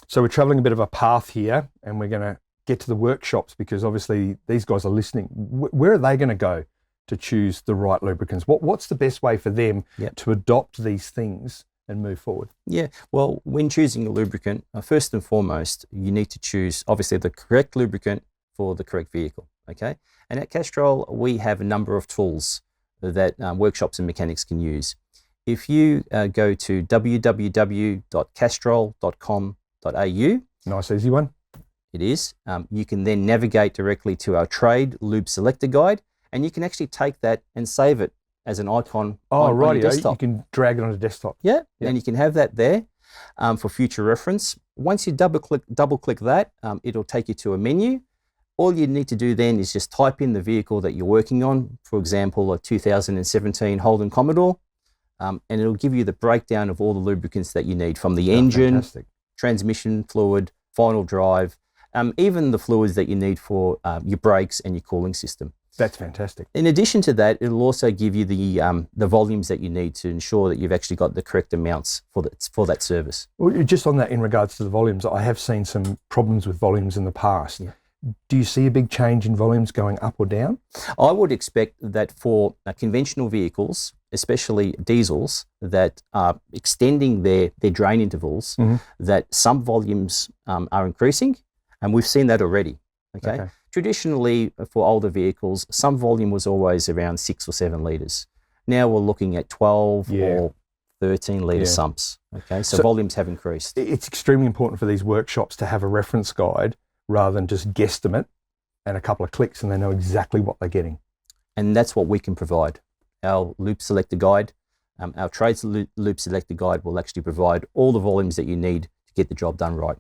So we're traveling a bit of a path here, and we're going to get to the workshops because obviously these guys are listening. Where are they going to go to choose the right lubricants? What's the best way for them to adopt these things and move forward? Yeah, well, when choosing a lubricant, first and foremost, you need to choose obviously the correct lubricant for the correct vehicle, okay? And at Castrol, we have a number of tools that workshops and mechanics can use. If you go to www.castrol.com.au, nice easy one. It is. You can then navigate directly to our trade lube selector guide, and you can actually take that and save it as an icon on your desktop. You can drag it on a desktop. Yeah, and you can have that there for future reference. Once you double click that, it'll take you to a menu. All you need to do then is just type in the vehicle that you're working on, for example, a 2017 Holden Commodore, and it'll give you the breakdown of all the lubricants that you need from the engine, transmission fluid, final drive, even the fluids that you need for your brakes and your cooling system. That's fantastic. In addition to that, it'll also give you the volumes that you need to ensure that you've actually got the correct amounts for that service. Well, just on that, in regards to the volumes, I have seen some problems with volumes in the past. Yeah. Do you see a big change in volumes going up or down? I would expect that for conventional vehicles, especially diesels, that are extending their drain intervals, that some volumes are increasing, and we've seen that already. Okay. Traditionally, for older vehicles, some volume was always around 6 or 7 litres. Now we're looking at 12 or 13 litre sumps. Okay, so volumes have increased. It's extremely important for these workshops to have a reference guide rather than just guesstimate and a couple of clicks and they know exactly what they're getting. And that's what we can provide. Our loop selector guide, our trades loop selector guide will actually provide all the volumes that you need to get the job done right.